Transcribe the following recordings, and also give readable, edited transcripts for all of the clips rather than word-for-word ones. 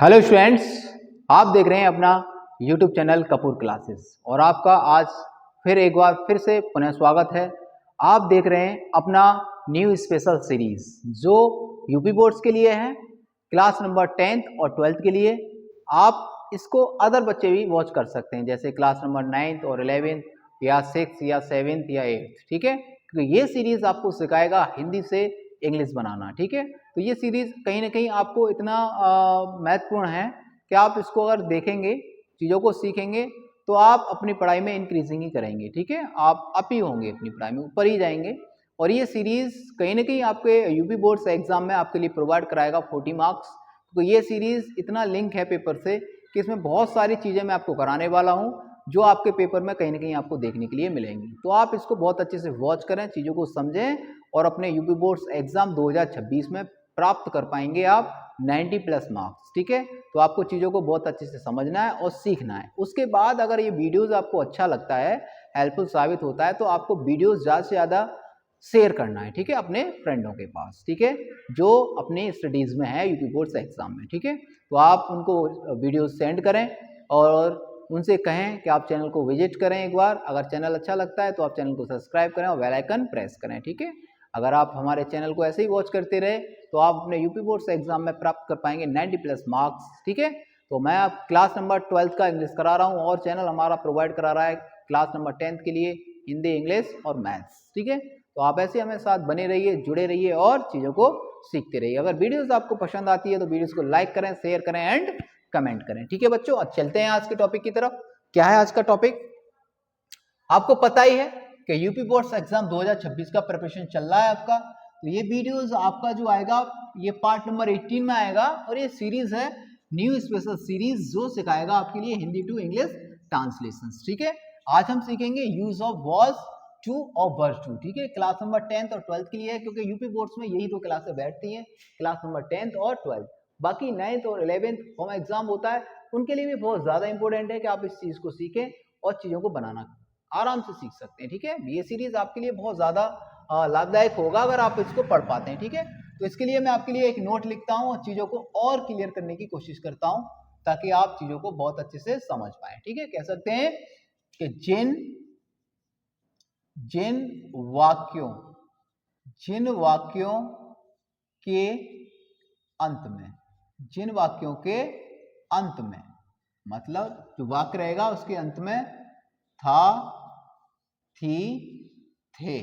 Hello students, आप देख रहे हैं अपना यूट्यूब चैनल कपूर क्लासेस और आपका आज एक बार फिर से पुनः स्वागत है। आप देख रहे हैं अपना न्यू स्पेशल सीरीज जो यूपी बोर्ड्स के लिए है, क्लास नंबर 10th और 12th के लिए। आप इसको अदर बच्चे भी वॉच कर सकते हैं, जैसे क्लास नंबर 9th और 11th या 6th या 7th या 8th। ठीक है, क्योंकि ये सीरीज आपको सिखाएगा हिंदी से इंग्लिश बनाना। ठीक है, तो ये सीरीज कहीं ना कहीं आपको इतना महत्वपूर्ण है कि आप इसको अगर देखेंगे, चीज़ों को सीखेंगे, तो आप अपनी पढ़ाई में इंक्रीजिंग ही करेंगे। ठीक है, आप अप ही होंगे, अपनी पढ़ाई में ऊपर ही जाएंगे। और ये सीरीज कहीं ना कहीं आपके यूपी बोर्ड्स एग्जाम में आपके लिए प्रोवाइड कराएगा 40 मार्क्स। तो ये सीरीज इतना लिंक है पेपर से कि इसमें बहुत सारी चीज़ें मैं आपको कराने वाला हूँ जो आपके पेपर में कहीं ना कहीं आपको देखने के लिए मिलेंगी। तो आप इसको बहुत अच्छे से वॉच करें, चीज़ों को समझें और अपने यूपी बोर्ड्स एग्जाम 2026 में प्राप्त कर पाएंगे आप 90+ मार्क्स। ठीक है, तो आपको चीज़ों को बहुत अच्छे से समझना है और सीखना है। उसके बाद अगर ये वीडियोस आपको अच्छा लगता है, हेल्पफुल साबित होता है, तो आपको वीडियोस ज़्यादा से ज़्यादा शेयर करना है। ठीक है, अपने फ्रेंडों के पास। ठीक है, जो अपनी स्टडीज़ में है यूपी बोर्ड्स एग्जाम में। ठीक है, तो आप उनको वीडियो सेंड करें और उनसे कहें कि आप चैनल को विजिट करें एक बार। अगर चैनल अच्छा लगता है तो आप चैनल को सब्सक्राइब करें और बेल आइकन प्रेस करें। ठीक है, अगर आप हमारे चैनल को ऐसे ही वॉच करते रहे तो आप अपने यूपी बोर्ड्स एग्जाम में प्राप्त कर पाएंगे 90+ मार्क्स। ठीक है, तो मैं अब क्लास नंबर 12th का इंग्लिश करा रहा हूँ और चैनल हमारा प्रोवाइड करा रहा है क्लास नंबर 10th के लिए हिंदी, इंग्लिश और मैथ्स। ठीक है, तो आप ऐसे हमें साथ बने रहिए, जुड़े रहिए और चीज़ों को सीखते रहिए। अगर वीडियोस आपको पसंद आती है तो वीडियोस को लाइक करें, शेयर करें एंड कमेंट करें। ठीक है बच्चों, अब चलते हैं आज के टॉपिक की तरफ। क्या है आज का टॉपिक? आपको पता ही है कि यूपी बोर्ड्स एग्जाम 2026 का प्रिपरेशन चल रहा है आपका। तो ये वीडियोस आपका जो आएगा ये पार्ट नंबर 18 में आएगा और ये सीरीज है न्यू स्पेशल सीरीज जो सिखाएगा आपके लिए हिंदी टू इंग्लिश ट्रांसलेशंस। ठीक है, आज हम सीखेंगे यूज ऑफ वॉज टू और वर्स टू। ठीक है, क्लास नंबर 10th और 12th के लिए है, क्योंकि यूपी बोर्ड्स में यही दो क्लासें बैठती हैं, क्लास नंबर 10th और 12th। बाकी 9th और 11th होम एग्जाम होता है, उनके लिए भी बहुत ज्यादा इंपॉर्टेंट है कि आप इस चीज को सीखें और चीजों को बनाना आराम से सीख सकते हैं। ठीक है, ये सीरीज आपके लिए बहुत ज्यादा लाभदायक होगा अगर आप इसको पढ़ पाते हैं। ठीक है, तो इसके लिए मैं आपके लिए एक नोट लिखता हूँ और चीजों को और क्लियर करने की कोशिश करता हूँ ताकि आप चीजों को बहुत अच्छे से समझ पाए। ठीक है, कह सकते हैं कि जिन वाक्यों के अंत में, जिन वाक्यों के अंत में, मतलब जो वाक्य रहेगा उसके अंत में था, थी, थे,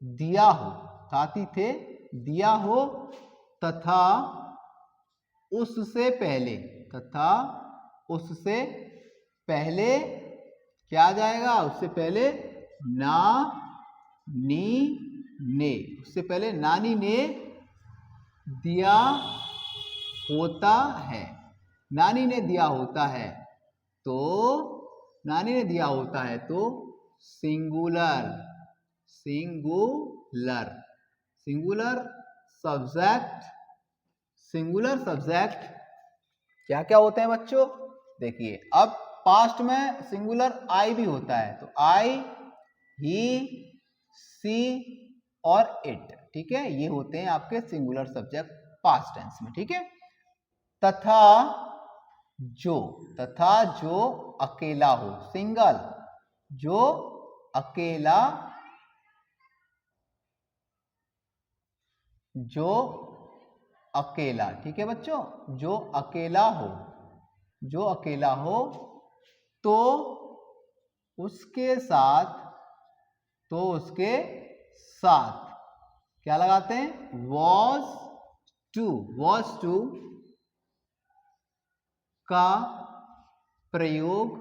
दिया हो, था, थी, थे, दिया हो तथा उससे पहले, तथा उससे पहले क्या आ जाएगा? उससे पहले ना, नी, ने, उससे पहले नानी ने दिया होता है। नानी ने दिया होता है तो, नानी ने दिया होता है तो singular, singular, singular subject, singular subject क्या क्या होते हैं बच्चों? देखिए, अब पास्ट में सिंगुलर आई भी होता है, तो आई, ही, सी और इट। ठीक है, ये होते हैं आपके सिंगुलर सब्जेक्ट पास्ट टेंस में। ठीक है, तथा जो, तथा जो अकेला हो, सिंगल, जो अकेला, जो अकेला। ठीक है बच्चों, जो अकेला हो, जो अकेला हो तो उसके साथ, तो उसके साथ क्या लगाते हैं? वॉज टू, वॉज टू का प्रयोग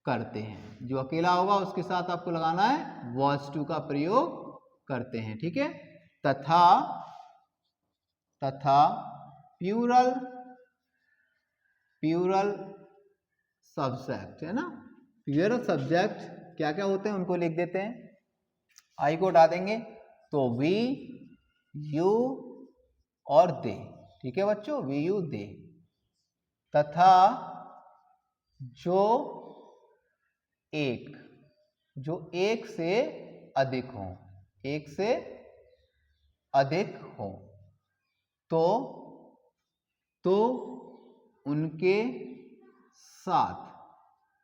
करते हैं। जो अकेला होगा उसके साथ आपको लगाना है वॉज टू का प्रयोग करते हैं। ठीक है, तथा, तथा प्यूरल, प्यूरल सब्जेक्ट है ना, प्यूरल सब्जेक्ट क्या क्या होते हैं उनको लिख देते हैं, आई को हटा देंगे तो वी, यू और दे। ठीक है बच्चों, वी, यू, दे। तथा जो एक, जो एक से अधिक हो, एक से अधिक हो तो उनके साथ,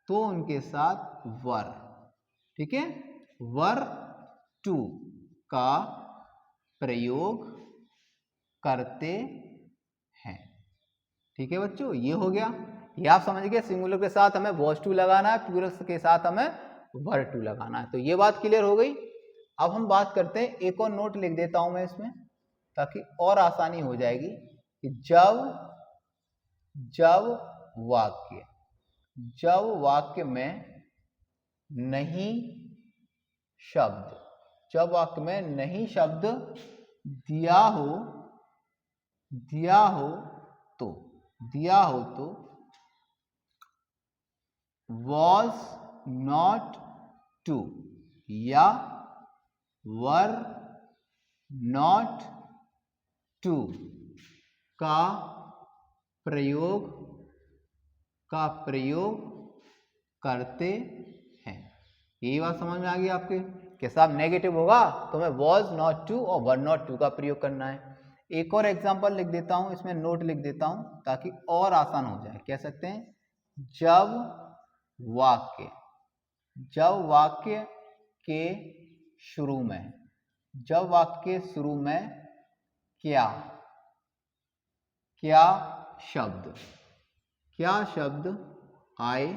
तो उनके साथ वर, ठीक है, वर टू का प्रयोग करते हैं। ठीक है बच्चों, ये हो गया, ये आप समझ गए। सिंगुलर के साथ हमें वॉज टू लगाना है, प्लूरल के साथ हमें वर टू लगाना है। तो ये बात क्लियर हो गई। अब हम बात करते हैं, एक और नोट लिख देता हूं मैं इसमें ताकि और आसानी हो जाएगी कि जब वाक्य में नहीं शब्द, जब वाक्य में नहीं शब्द दिया हो तो was not to या were not to का प्रयोग करते हैं। यही बात समझ में आ गई आपके कि साहब नेगेटिव होगा तो हमें was not to और were not to का प्रयोग करना है। एक और एग्जांपल लिख देता हूं, इसमें नोट लिख देता हूं ताकि और आसान हो जाए। कह सकते हैं जब वाक्य के शुरू में, जब वाक्य के शुरू में क्या शब्द आए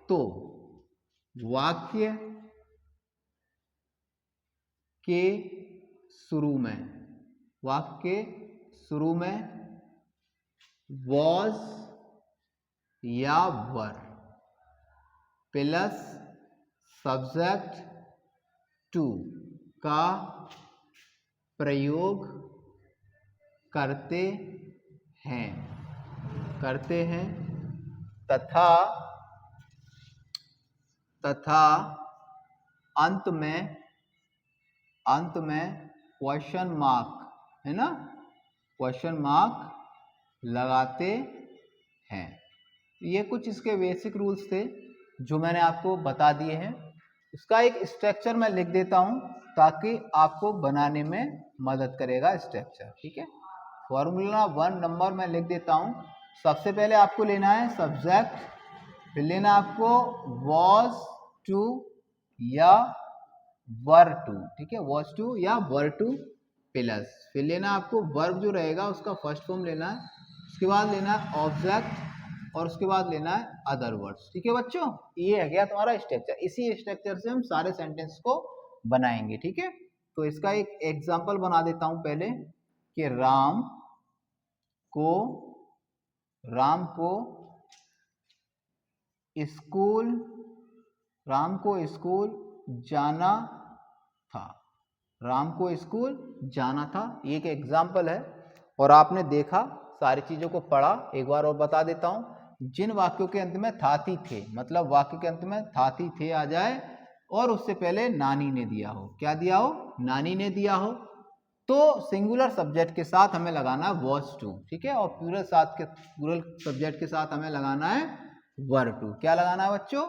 तो वाक्य के शुरू में was या वर प्लस सब्जेक्ट टू का प्रयोग करते हैं तथा अंत में क्वेश्चन मार्क, है ना, क्वेश्चन मार्क लगाते हैं। ये कुछ इसके बेसिक रूल्स थे जो मैंने आपको बता दिए हैं। इसका एक स्ट्रक्चर मैं लिख देता हूं ताकि आपको बनाने में मदद करेगा स्ट्रक्चर। ठीक है, फॉर्मूला 1 नंबर मैं लिख देता हूं। सबसे पहले आपको लेना है सब्जेक्ट, फिर लेना आपको was to या वर टू, ठीक है, was to या वर टू प्लस, फिर लेना आपको वर्ब जो रहेगा उसका फर्स्ट फॉर्म लेना है, उसके बाद लेना है ऑब्जेक्ट और उसके बाद लेना है अदर वर्ड्स। ठीक है बच्चों, ये है गया तुम्हारा स्ट्रक्चर। इसी स्ट्रक्चर से हम सारे सेंटेंस को बनाएंगे। ठीक है, तो इसका एक एग्जांपल बना देता हूं पहले कि राम को स्कूल जाना था। ये एक एग्जाम्पल है और आपने देखा, सारी चीजों को पढ़ा। एक बार और बता देता हूं, जिन वाक्यों के अंत में थाती थे, मतलब वाक्य के अंत में थाती थे आ जाए और उससे पहले नानी ने दिया हो, क्या दिया हो, नानी ने दिया हो, तो सिंगुलर सब्जेक्ट के साथ हमें लगाना है was to। ठीक है, और प्लूरल सब्जेक्ट के साथ हमें लगाना है वर टू। क्या लगाना है बच्चों,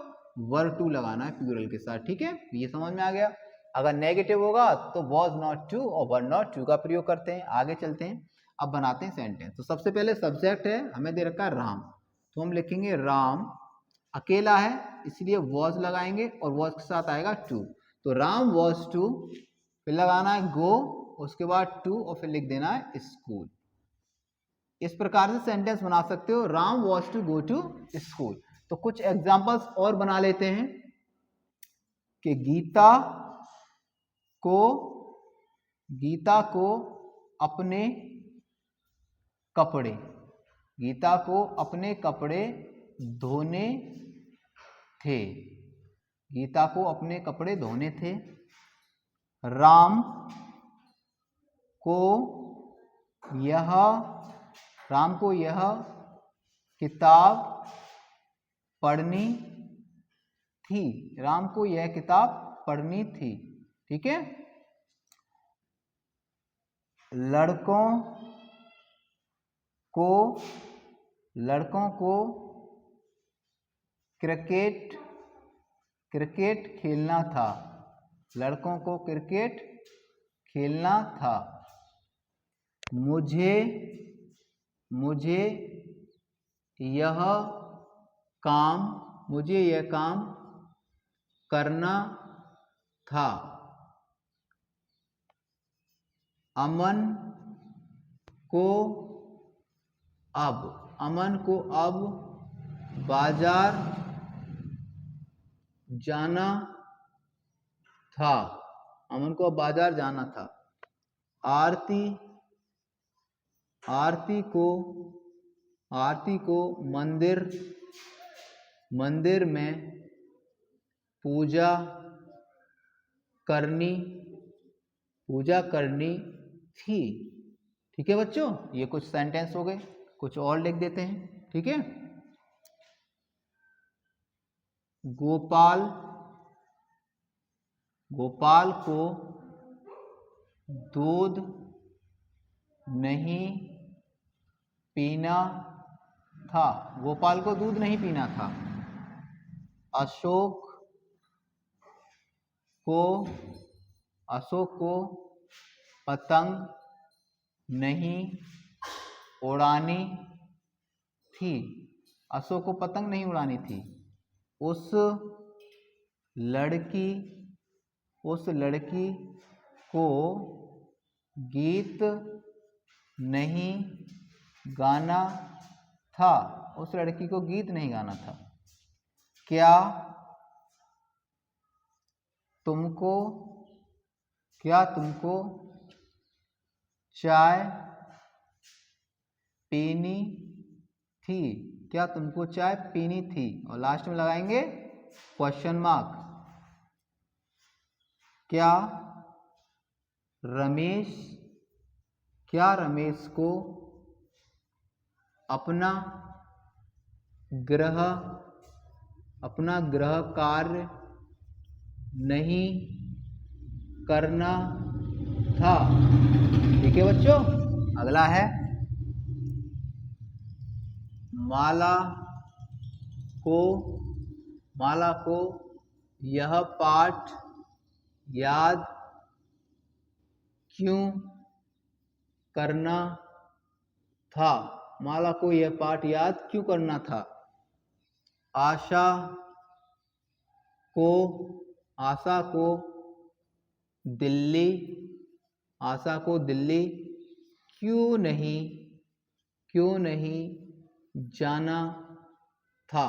वर टू लगाना है प्लूरल के साथ। ठीक है, ये समझ में आ गया। अगर नेगेटिव होगा तो was not to और were not to का प्रयोग करते हैं। आगे चलते हैं, अब बनाते हैं सेंटेंस। तो सबसे पहले सब्जेक्ट है, हमें दे रखा है राम, तो हम लिखेंगे राम अकेला है इसलिए was लगाएंगे और was के साथ आएगा to, तो राम was to, फिर लगाना है go, उसके बाद टू और फिर लिख देना है स्कूल। इस प्रकार से सेंटेंस बना सकते हो, Ram was to go to school. तो कुछ एग्जांपल्स और बना लेते हैं कि गीता को अपने कपड़े धोने थे। राम को यह किताब पढ़नी थी। ठीक है, लड़कों को क्रिकेट खेलना था। मुझे मुझे यह काम करना था। अमन को अब बाजार जाना था। अमन को अब बाजार जाना था। आरती को मंदिर में पूजा करनी थी। ठीक है बच्चों, ये कुछ सेंटेंस हो गए, कुछ और लिख देते हैं। ठीक है, गोपाल को दूध नहीं पीना था। गोपाल को दूध नहीं पीना था। अशोक को पतंग नहीं उड़ानी थी। अशोक को पतंग नहीं उड़ानी थी। उस लड़की को गीत नहीं गाना था। उस लड़की को गीत नहीं गाना था। क्या तुमको चाय पीनी थी? क्या तुमको चाय पीनी थी? और लास्ट में लगाएंगे क्वेश्चन मार्क। क्या रमेश को अपना गृह कार्य नहीं करना था? ठीक है बच्चों, अगला है माला को यह पाठ याद क्यों करना था? माला को यह पाठ याद क्यों करना था? आशा को दिल्ली क्यों नहीं जाना था?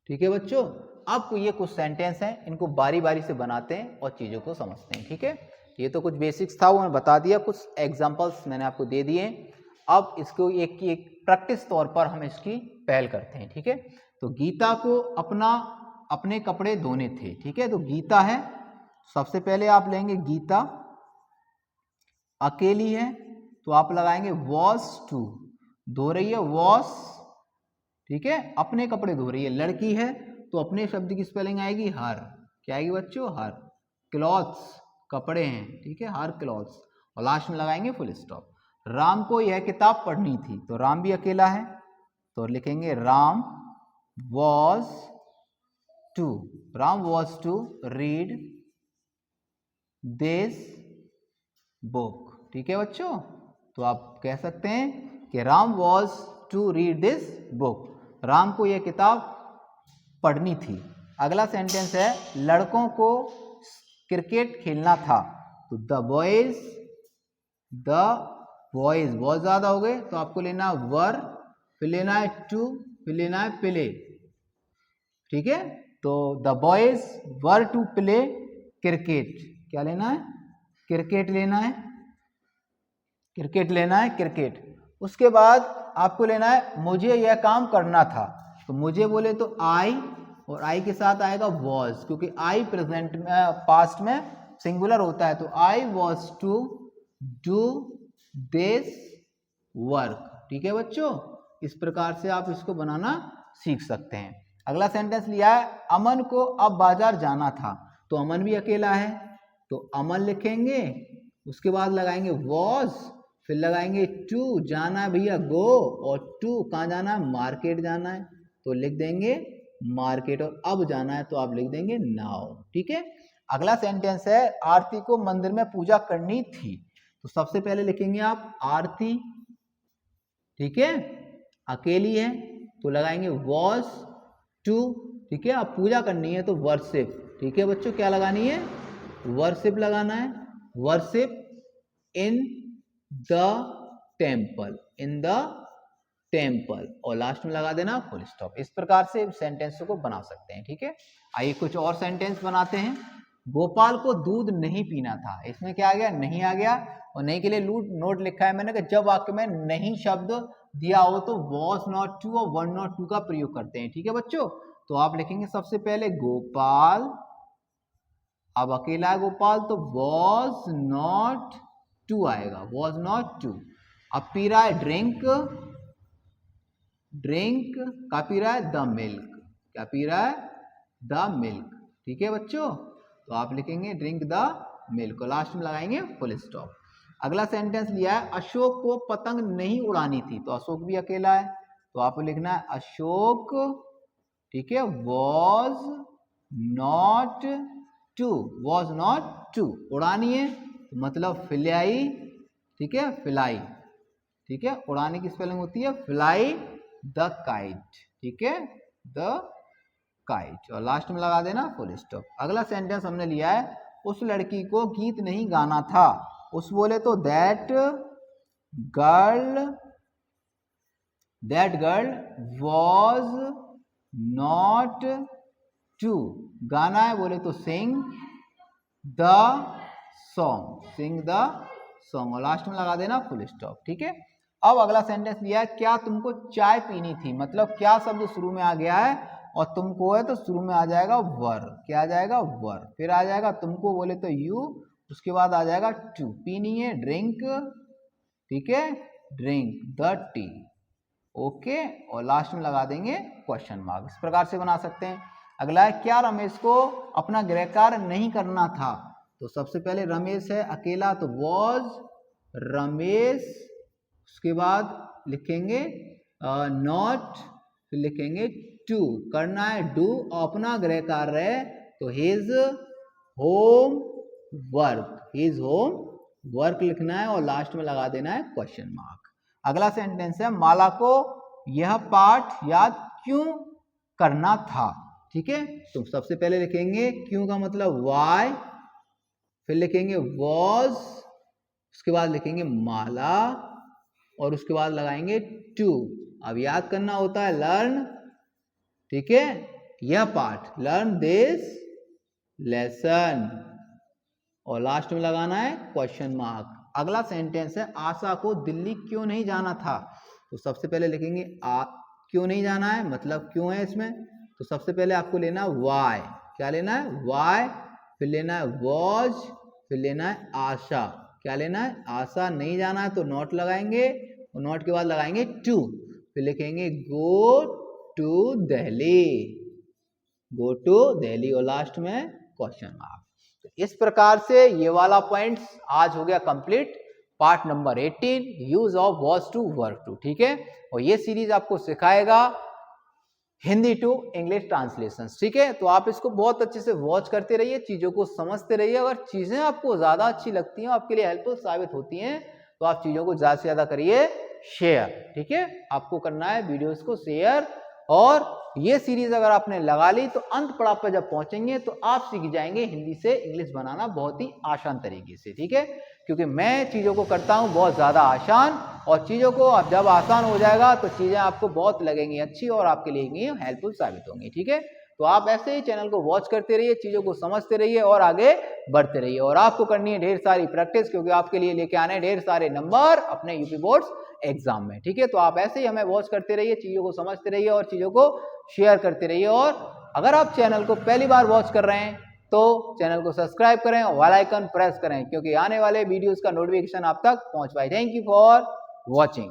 ठीक है बच्चों, अब ये कुछ सेंटेंस हैं, इनको बारी बारी से बनाते हैं और चीजों को समझते हैं। ठीक है, ये तो कुछ बेसिक्स था, वो मैंने बता दिया, कुछ एग्जांपल्स मैंने आपको दे दिए। अब इसको एक प्रैक्टिस तौर पर हम इसकी पहल करते हैं। ठीक है, तो गीता को अपने कपड़े धोने थे। ठीक है, तो गीता है, सबसे पहले आप लेंगे गीता, अकेली है तो आप लगाएंगे वॉश टू, धो रही है वॉश। ठीक है, अपने कपड़े धो रही है। लड़की है तो अपने शब्द की स्पेलिंग आएगी हर। क्या आएगी बच्चों? हर। क्लॉथ्स, कपड़े हैं। ठीक है, हर क्लॉथ्स। और लास्ट में लगाएंगे फुल स्टॉप। राम को यह किताब पढ़नी थी, तो राम भी अकेला है तो लिखेंगे Ram was to read this book. ठीक है बच्चों, तो आप कह सकते हैं कि Ram was to read this book. Ram को यह किताब पढ़नी थी। अगला सेंटेंस है लड़कों को क्रिकेट खेलना था, तो द बॉयज बहुत ज्यादा हो गए तो आपको लेना वर, फिर लेना है टू, फिर लेना है प्ले। ठीक है, तो the boys were to play cricket. क्या लेना है? क्रिकेट लेना है, क्रिकेट। उसके बाद आपको लेना है मुझे यह काम करना था, तो मुझे बोले तो आई, और आई के साथ आएगा वॉज, क्योंकि आई प्रेजेंट में पास्ट में सिंगुलर होता है, तो I was to do this work. ठीक है बच्चों, इस प्रकार से आप इसको बनाना सीख सकते हैं। अगला सेंटेंस लिया है अमन को अब बाजार जाना था, तो अमन भी अकेला है तो अमन लिखेंगे, उसके बाद लगाएंगे वॉज, फिर लगाएंगे टू, जाना है भैया गो, और टू कहाँ जाना है? मार्केट जाना है, तो लिख देंगे मार्केट। और अब जाना है तो आप लिख देंगे नाउ। ठीक है, अगला सेंटेंस है आरती को मंदिर में पूजा करनी थी, तो सबसे पहले लिखेंगे आप आरती ठीक है, अकेली है तो लगाएंगे वॉज टू, ठीक है। अब पूजा करनी है तो वर्शिप, ठीक है बच्चों, क्या लगानी है, वर्शिप लगाना है, worship in the temple, in the temple, और लास्ट में लगा देना फुल स्टॉप। इस प्रकार से सेंटेंस को बना सकते हैं, ठीक है। आइए कुछ और सेंटेंस बनाते हैं। गोपाल को दूध नहीं पीना था, इसमें क्या आ गया, नहीं आ गया, और नहीं के लिए नोट लिखा है मैंने कि जब वाक्य में नहीं शब्द दिया हो तो वॉज नॉट टू और वन नॉट टू का प्रयोग करते हैं, ठीक है बच्चों। तो आप लिखेंगे सबसे पहले गोपाल, अब अकेला है गोपाल तो वॉज नॉट टू आएगा, वॉज नॉट टू। अब पी रहा है ड्रिंक, ड्रिंक का पी रहा है द मिल्क, क्या पी रहा है, द मिल्क, ठीक है बच्चों। तो आप लिखेंगे ड्रिंक द मिल्क, और लास्ट में लगाएंगे फुल स्टॉप। अगला सेंटेंस लिया है अशोक को पतंग नहीं उड़ानी थी, तो अशोक भी अकेला है तो आपको लिखना है अशोक, ठीक है, was not to, was not to, उड़ानी है तो मतलब फिलाई, ठीक है, फिलाई, ठीक है, उड़ाने की स्पेलिंग होती है फ्लाई द काइट, ठीक है, द काइट, और लास्ट में लगा देना फुल स्टॉप। अगला सेंटेंस हमने लिया है उस लड़की को गीत नहीं गाना था, उस बोले तो that girl was not to, गाना है बोले तो sing the song, sing the song, और लास्ट में लगा देना फुल स्टॉप, ठीक है। अब अगला सेंटेंस लिया है क्या तुमको चाय पीनी थी, मतलब क्या शब्द शुरू में आ गया है और तुमको है तो शुरू में आ जाएगा वर, क्या आ जाएगा, वर, फिर आ जाएगा तुमको बोले तो यू, उसके बाद आ जाएगा टू, पीनी है ड्रिंक, ठीक है, ड्रिंक द टी, ओके, और लास्ट में लगा देंगे क्वेश्चन मार्क। इस प्रकार से बना सकते हैं। अगला है क्या रमेश को अपना गृह कार्य नहीं करना था, तो सबसे पहले रमेश है अकेला तो वॉज रमेश, उसके बाद लिखेंगे नॉट, फिर लिखेंगे टू, करना है डू, अपना गृह कार्य है तो his home work, his home work लिखना है, और लास्ट में लगा देना है क्वेश्चन मार्क। अगला सेंटेंस है माला को यह पाठ याद क्यों करना था, ठीक है, तो सबसे पहले लिखेंगे क्यों का मतलब वाई, फिर लिखेंगे वॉज, उसके बाद लिखेंगे माला, और उसके बाद लगाएंगे टू। अब याद करना होता है लर्न, ठीक है, यह पाठ, लर्न दिस लेसन, और लास्ट में लगाना है क्वेश्चन मार्क। अगला सेंटेंस है आशा को दिल्ली क्यों नहीं जाना था, तो सबसे पहले लिखेंगे क्यों नहीं जाना है, मतलब क्यों है इसमें, तो सबसे पहले आपको लेना वाई, क्या लेना है, वाई, फिर लेना है वॉज, फिर लेना है आशा, क्या लेना है, आशा, नहीं जाना है तो नॉट लगाएंगे, और नॉट के बाद लगाएंगे टू, फिर लिखेंगे go to Delhi, go to Delhi, और लास्ट में क्वेश्चन मार्क। तो इस प्रकार से ये वाला पॉइंट्स आज हो गया complete, part number 18 use of was to work to, ठीक है, और ये सीरीज आपको सिखाएगा हिंदी टू इंग्लिश ट्रांसलेशन, ठीक है। तो आप इसको बहुत अच्छे से वॉच करते रहिए, चीजों को समझते रहिए, अगर चीजें आपको ज्यादा अच्छी लगती हैं, आपके लिए हेल्पफुल साबित होती हैं, तो आप चीजों को ज्यादा से ज्यादा करिए शेयर, ठीक है, आपको करना है वीडियोस को शेयर, और ये सीरीज अगर आपने लगा ली तो अंत पड़ाव पर जब पहुंचेंगे तो आप सीख जाएंगे हिंदी से इंग्लिश बनाना बहुत ही आसान तरीके से, ठीक है, क्योंकि मैं चीजों को करता हूं बहुत ज्यादा आसान, और चीजों को अब जब आसान हो जाएगा तो चीजें आपको बहुत लगेंगी अच्छी और आपके लिए हेल्पफुल साबित होंगी, ठीक है। तो आप ऐसे ही चैनल को वॉच करते रहिए, चीजों को समझते रहिए और आगे बढ़ते रहिए, और आपको करनी है ढेर सारी प्रैक्टिस, क्योंकि आपके लिए लेके आने ढेर सारे नंबर अपने यूपी बोर्ड्स एग्जाम में, ठीक है। तो आप ऐसे ही हमें वॉच करते रहिए, चीजों को समझते रहिए और चीजों को शेयर करते रहिए, और अगर आप चैनल को पहली बार वॉच कर रहे हैं तो चैनल को सब्सक्राइब करें और बेल आइकन प्रेस करें, क्योंकि आने वाले वीडियोस का नोटिफिकेशन आप तक पहुंच पाए। Thank you for watching.